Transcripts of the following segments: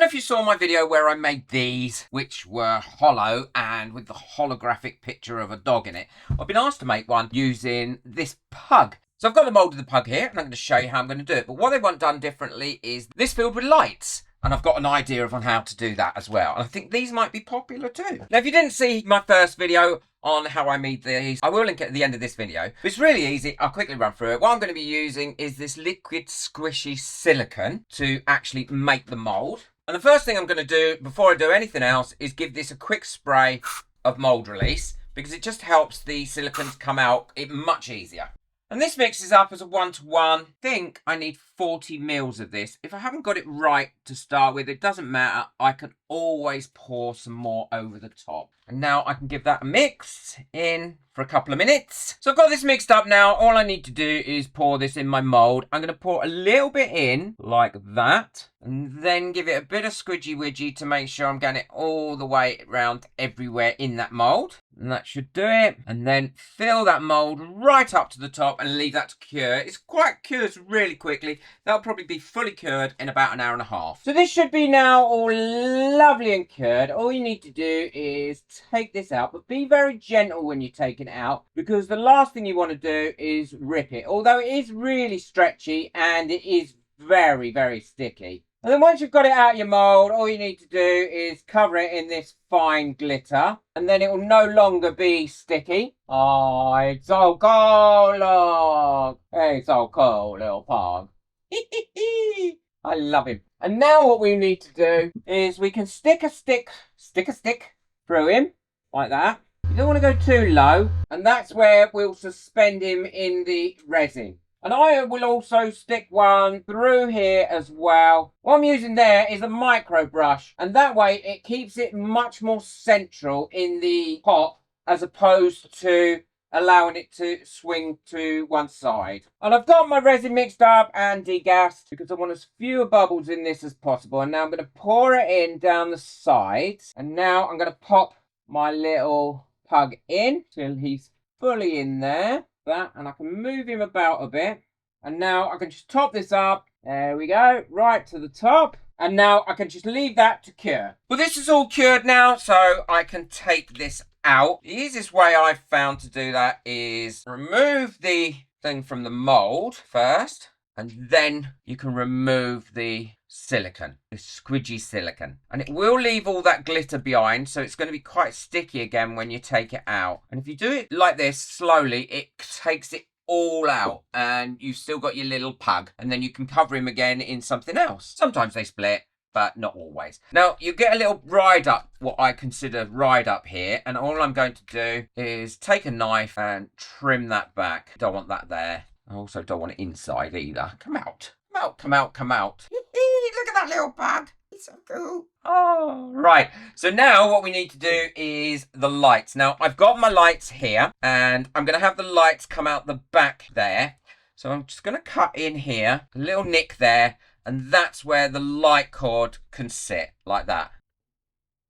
if you saw my video where I made these, which were hollow and with the holographic picture of a dog in it. I've been asked to make one using this pug. So I've got the mould of the pug here, and I'm going to show you how I'm going to do it. But what they want done differently is this filled with lights. And I've got an idea of on how to do that as well. And I think these might be popular too. Now, if you didn't see my first video on how I made these, I will link it at the end of this video. It's really easy. I'll quickly run through it. What I'm going to be using is this liquid squishy silicone to actually make the mould. And the first thing I'm going to do before I do anything else is give this a quick spray of mould release, because it just helps the silicone come out much easier. And this mixes up as a 1-to-1. I think I need 40 mils of this. If I haven't got it right to start with, it doesn't matter. I can always pour some more over the top. And now I can give that a mix in for a couple of minutes. So I've got this mixed up now. All I need to do is pour this in my mould. I'm going to pour a little bit in like that. And then give it a bit of squidgy widgy to make sure I'm getting it all the way around everywhere in that mould. And that should do it. And then fill that mould right up to the top and leave that to cure. It's quite cures really quickly. That'll probably be fully cured in about an hour and a half. So this should be now all lovely and cured. All you need to do is take this out, but be very gentle when you take it out, because the last thing you want to do is rip it. Although it is really stretchy and it is very, very sticky. And then once you've got it out of your mould, all you need to do is cover it in this fine glitter. And then it will no longer be sticky. Oh, it's so cool, look. It's so cool, little pug. I love him. And now what we need to do is we can stick a stick through him, like that. You don't want to go too low. And that's where we'll suspend him in the resin. And I will also stick one through here as well. What I'm using there is a micro brush. And that way it keeps it much more central in the pot, as opposed to allowing it to swing to one side. And I've got my resin mixed up and degassed, because I want as few bubbles in this as possible. And now I'm going to pour it in down the sides. And now I'm going to pop my little pug in till he's fully in there. That, and I can move him about a bit, and now I can just top this up. There we go, right to the top. And now I can just leave that to cure. Well, this is all cured now, so I can take this out. The easiest way I've found to do that is remove the thing from the mold first, and then you can remove the silicone, the squidgy silicone, and it will leave all that glitter behind, so it's going to be quite sticky again when you take it out. And if you do it like this slowly, it takes it all out, and you've still got your little pug, and then you can cover him again in something else. Sometimes they split, but not always. Now you get a little ride up, what I consider ride up here, and all I'm going to do is take a knife and trim that back. Don't want that there. I also don't want it inside either. Come out. Come out, come out, come out. Look at that little bug. It's so cool. Oh, right. So now what we need to do is the lights. Now, I've got my lights here, and I'm going to have the lights come out the back there. So I'm just going to cut in here, a little nick there, and that's where the light cord can sit, like that.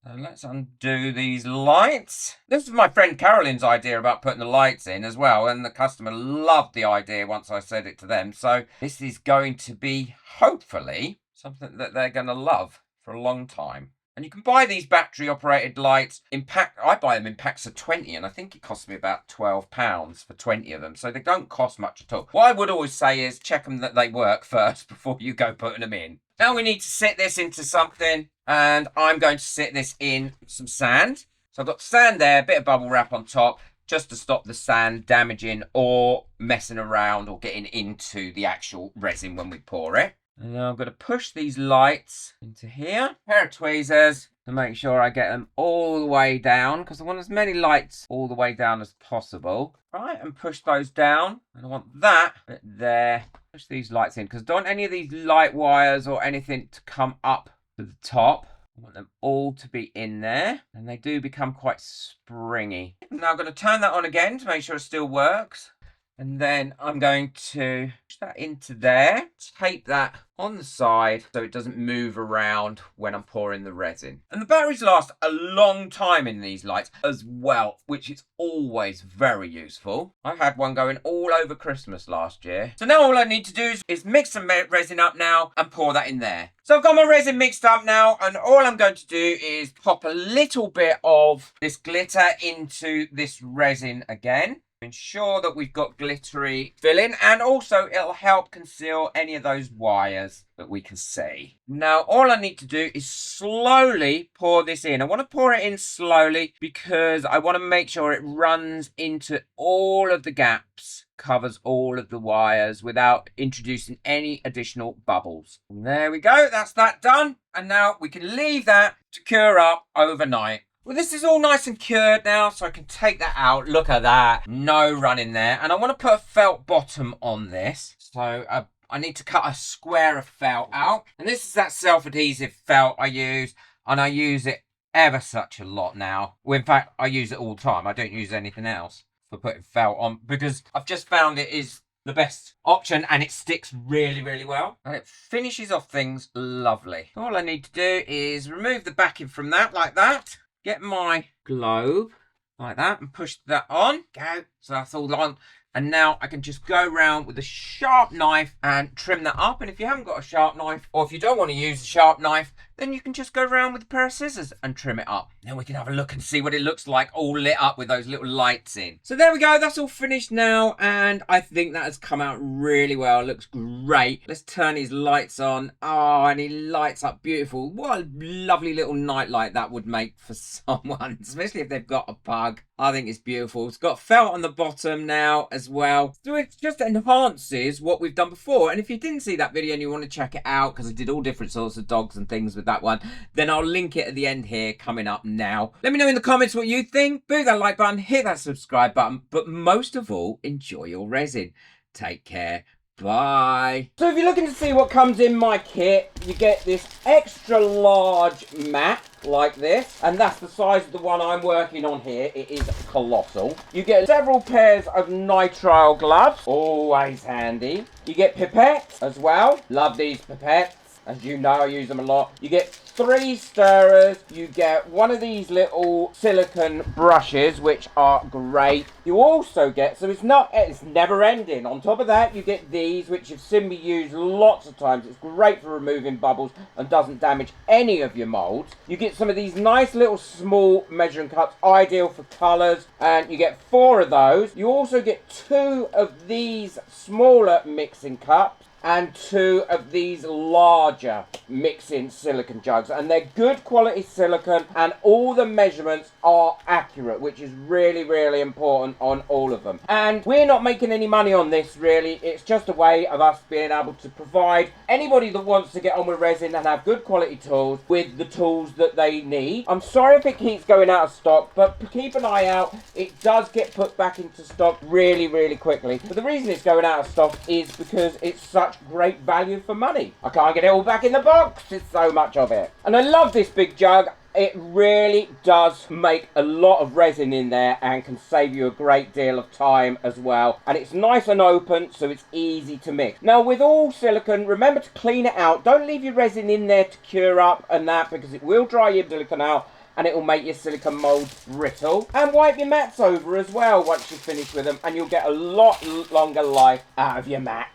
So let's undo these lights. This is my friend Carolyn's idea about putting the lights in as well, and the customer loved the idea once I said it to them. So this is going to be, hopefully, something that they're going to love for a long time. And you can buy these battery operated lights in pack. I buy them in packs of 20, and I think it costs me about £12 for 20 of them. So they don't cost much at all. What I would always say is check them that they work first before you go putting them in. Now we need to sit this into something, and I'm going to sit this in some sand. So I've got sand there, a bit of bubble wrap on top, just to stop the sand damaging or messing around or getting into the actual resin when we pour it. And now I'm going to push these lights into here. A pair of tweezers to make sure I get them all the way down, because I want as many lights all the way down as possible. Right, and push those down. And I want that bit there. Push these lights in, because I don't want any of these light wires or anything to come up to the top. I want them all to be in there, and they do become quite springy. Now I'm going to turn that on again to make sure it still works. And then I'm going to push that into there, tape that on the side so it doesn't move around when I'm pouring the resin. And the batteries last a long time in these lights as well, which is always very useful. I had one going all over Christmas last year. So now all I need to do is mix some resin up now and pour that in there. So I've got my resin mixed up now, and all I'm going to do is pop a little bit of this glitter into this resin again. Ensure that we've got glittery filling, and also it'll help conceal any of those wires that we can see. Now all I need to do is slowly pour this in. I want to pour it in slowly because I want to make sure it runs into all of the gaps, covers all of the wires without introducing any additional bubbles. And there we go, that's that done. And now we can leave that to cure up overnight. Well, this is all nice and cured now, so I can take that out. Look at that. No run in there. And I want to put a felt bottom on this. So I need to cut a square of felt out. And this is that self-adhesive felt I use. And I use it ever such a lot now. Well, in fact, I use it all the time. I don't use anything else for putting felt on because I've just found it is the best option and it sticks really, really well. And it finishes off things lovely. All I need to do is remove the backing from that like that. Get my globe like that and push that on. Go. So that's all on. And now I can just go around with a sharp knife and trim that up. And if you haven't got a sharp knife, or if you don't want to use a sharp knife, then you can just go around with a pair of scissors and trim it up. Then we can have a look and see what it looks like all lit up with those little lights in. So there we go. That's all finished now. And I think that has come out really well. It looks great. Let's turn these lights on. Oh, and he lights up beautiful. What a lovely little night light that would make for someone, especially if they've got a pug. I think it's beautiful. It's got felt on the bottom now as well. So it just enhances what we've done before. And if you didn't see that video and you want to check it out, because I did all different sorts of dogs and things with that one, then I'll link it at the end here coming up now. Let me know in the comments what you think. Boot that like button, hit that subscribe button, but most of all, enjoy your resin. Take care. Bye. So if you're looking to see what comes in my kit, you get this extra large mat like this, and that's the size of the one I'm working on here. It is colossal. You get several pairs of nitrile gloves, always handy. You get pipettes as well. Love these pipettes. As you know, I use them a lot. You get 3 stirrers. You get one of these little silicone brushes, which are great. You also get, so it's never ending. On top of that, you get these, which you've seen me use lots of times. It's great for removing bubbles and doesn't damage any of your molds. You get some of these nice little small measuring cups, ideal for colours, and you get 4 of those. You also get 2 of these smaller mixing cups and 2 of these larger mixing silicone jugs, and they're good quality silicone and all the measurements are accurate, which is really, really important on all of them. And we're not making any money on this really. It's just a way of us being able to provide anybody that wants to get on with resin and have good quality tools with the tools that they need. I'm sorry if it keeps going out of stock, but keep an eye out. It does get put back into stock really, really quickly. But the reason it's going out of stock is because it's such great value for money. I can't get it all back in the box. There's so much of it. And I love this big jug. It really does make a lot of resin in there and can save you a great deal of time as well. And it's nice and open, so it's easy to mix. Now with all silicone, remember to clean it out. Don't leave your resin in there to cure up and that, because it will dry your silicone out and it will make your silicone molds brittle. And wipe your mats over as well once you're finished with them, and you'll get a lot longer life out of your mats.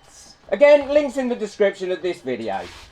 Again, links in the description of this video.